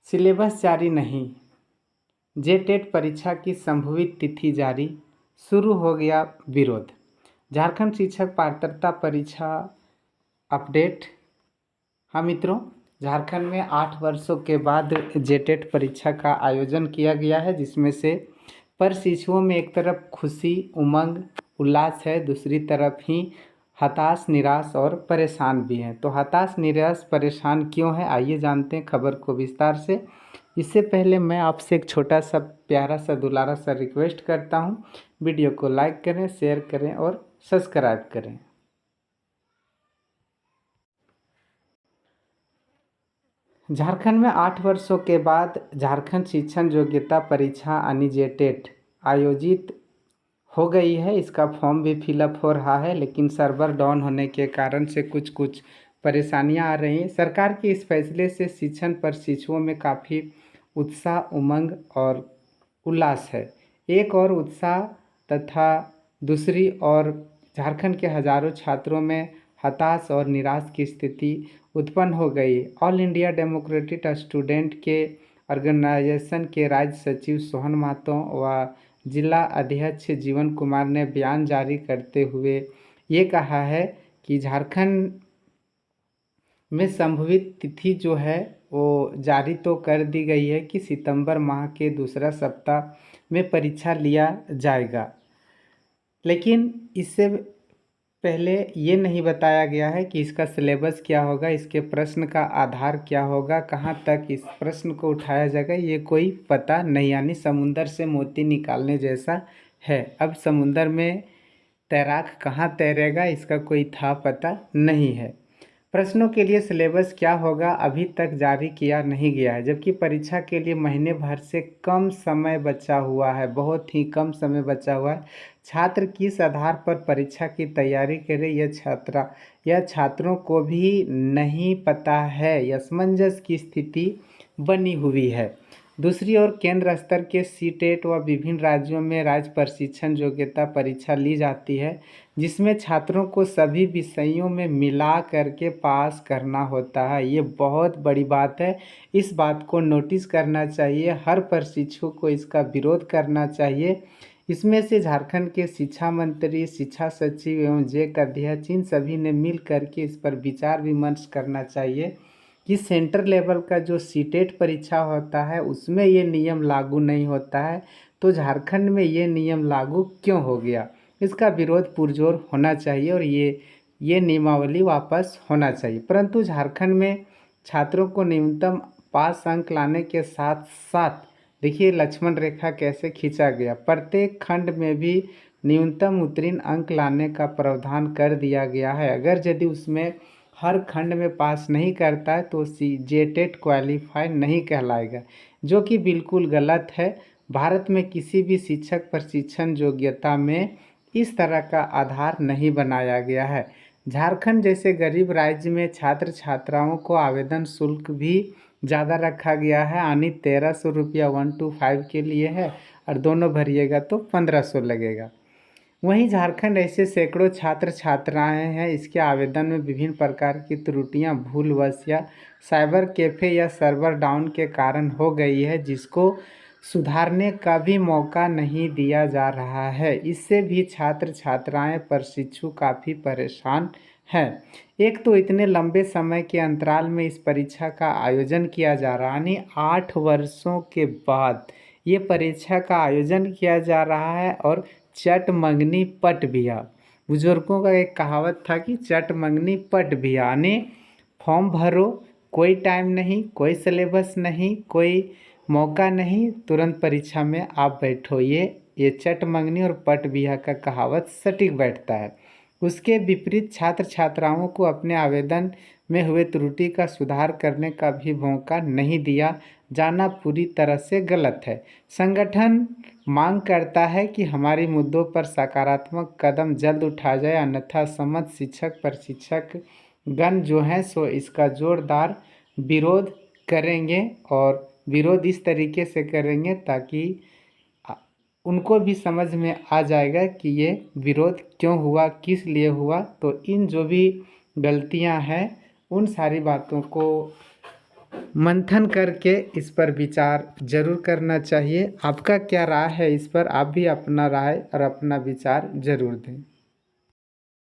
Syllabus जारी नहीं, जेटेट परीक्षा की संभावित तिथि जारी, शुरू हो गया विरोध। झारखंड शिक्षक पात्रता परीक्षा अपडेट। हाँ मित्रों, झारखंड में 8 वर्षों के बाद जेटेट परीक्षा का आयोजन किया गया है, जिसमें से प्रशिक्षुओं में एक तरफ खुशी, उमंग, उल्लास है, दूसरी तरफ ही हताश, निराश और परेशान भी हैं। तो हताश, निराश, परेशान क्यों है, आइए जानते हैं खबर को विस्तार से। इससे पहले मैं आपसे एक छोटा सा प्यारा सा दुलारा सा रिक्वेस्ट करता हूँ, वीडियो को लाइक करें, शेयर करें और सब्सक्राइब करें। झारखंड में 8 वर्षों के बाद झारखंड शिक्षण योग्यता परीक्षा यानी जेटेट आयोजित हो गई है। इसका फॉर्म भी फिलअप हो रहा है, लेकिन सर्वर डाउन होने के कारण से कुछ परेशानियां आ रही हैं। सरकार के इस फैसले से शिक्षण प्रशिक्षुओं में काफ़ी उत्साह, उमंग और उल्लास है। एक और उत्साह तथा दूसरी ओर झारखंड के हजारों छात्रों में हताश और निराश की स्थिति उत्पन्न हो गई। ऑल इंडिया डेमोक्रेटिक स्टूडेंट के ऑर्गेनाइजेशन के राज्य सचिव सोहन महतो व जिला अध्यक्ष जीवन कुमार ने बयान जारी करते हुए ये कहा है कि झारखंड में संभावित तिथि जो है वो जारी तो कर दी गई है कि सितंबर माह के दूसरा सप्ताह में परीक्षा लिया जाएगा, लेकिन इससे पहले ये नहीं बताया गया है कि इसका सिलेबस क्या होगा, इसके प्रश्न का आधार क्या होगा, कहाँ तक इस प्रश्न को उठाया जाएगा, ये कोई पता नहीं। यानी समुंदर से मोती निकालने जैसा है। अब समुंदर में तैराक कहाँ तैरेगा, इसका कोई था पता नहीं है। प्रश्नों के लिए सिलेबस क्या होगा अभी तक जारी किया नहीं गया है, जबकि परीक्षा के लिए महीने भर से कम समय बचा हुआ है, बहुत ही कम समय बचा हुआ है। छात्र किस आधार पर परीक्षा की तैयारी करें, यह छात्रों को भी नहीं पता है। असमंजस की स्थिति बनी हुई है। दूसरी ओर केंद्र स्तर के सीटेट व विभिन्न राज्यों में राज्य प्रशिक्षण योग्यता परीक्षा ली जाती है, जिसमें छात्रों को सभी विषयों में मिला करके पास करना होता है। ये बहुत बड़ी बात है, इस बात को नोटिस करना चाहिए। हर प्रशिक्षु को इसका विरोध करना चाहिए। इसमें से झारखंड के शिक्षा मंत्री, शिक्षा सचिव एवं जेक अध्यक्ष, इन सभी ने मिल करके इस पर विचार विमर्श करना चाहिए कि सेंटर लेवल का जो सीटेट परीक्षा होता है उसमें ये नियम लागू नहीं होता है, तो झारखंड में ये नियम लागू क्यों हो गया। इसका विरोध पुरजोर होना चाहिए और ये नियमावली वापस होना चाहिए। परंतु झारखंड में छात्रों को न्यूनतम पास अंक लाने के साथ साथ देखिए लक्ष्मण रेखा कैसे खींचा गया। प्रत्येक खंड में भी न्यूनतम उत्तीर्ण अंक लाने का प्रावधान कर दिया गया है। अगर यदि उसमें हर खंड में पास नहीं करता है तो जेटेट क्वालिफाई नहीं कहलाएगा, जो कि बिल्कुल गलत है। भारत में किसी भी शिक्षक प्रशिक्षण योग्यता में इस तरह का आधार नहीं बनाया गया है। झारखंड जैसे गरीब राज्य में छात्र छात्राओं को आवेदन शुल्क भी ज़्यादा रखा गया है, यानी 1300 रुपया 1 to 5 के लिए है और दोनों भरिएगा तो 1500 लगेगा। वहीं झारखंड ऐसे सैकड़ों छात्र छात्राएं हैं, इसके आवेदन में विभिन्न प्रकार की त्रुटियां भूलवश या साइबर कैफ़े या सर्वर डाउन के कारण हो गई है, जिसको सुधारने का भी मौका नहीं दिया जा रहा है। इससे भी छात्र छात्राएं, प्रशिक्षु काफ़ी परेशान हैं। एक तो इतने लंबे समय के अंतराल में इस परीक्षा का आयोजन किया जा रहा है, यानी 8 वर्षों के बाद ये परीक्षा का आयोजन किया जा रहा है। और चट मंगनी पट भिया, बुजुर्गों का एक कहावत था कि चट मंगनी पट भिया, यानी फॉर्म भरो, कोई टाइम नहीं, कोई सिलेबस नहीं, कोई मौका नहीं, तुरंत परीक्षा में आप बैठो। ये चट मंगनी और पट भिया का कहावत सटीक बैठता है। उसके विपरीत छात्र छात्राओं को अपने आवेदन में हुए त्रुटि का सुधार करने का भी मौका नहीं दिया जाना पूरी तरह से गलत है। संगठन मांग करता है कि हमारे मुद्दों पर सकारात्मक कदम जल्द उठाया जाए, अन्यथा समस्त शिक्षक प्रशिक्षक गण जो हैं सो इसका जोरदार विरोध करेंगे। और विरोध इस तरीके से करेंगे ताकि उनको भी समझ में आ जाएगा कि ये विरोध क्यों हुआ, किस लिए हुआ। तो इन जो भी गलतियां हैं उन सारी बातों को मंथन करके इस पर विचार जरूर करना चाहिए। आपका क्या राय है इस पर? आप भी अपना राय और अपना विचार जरूर दें।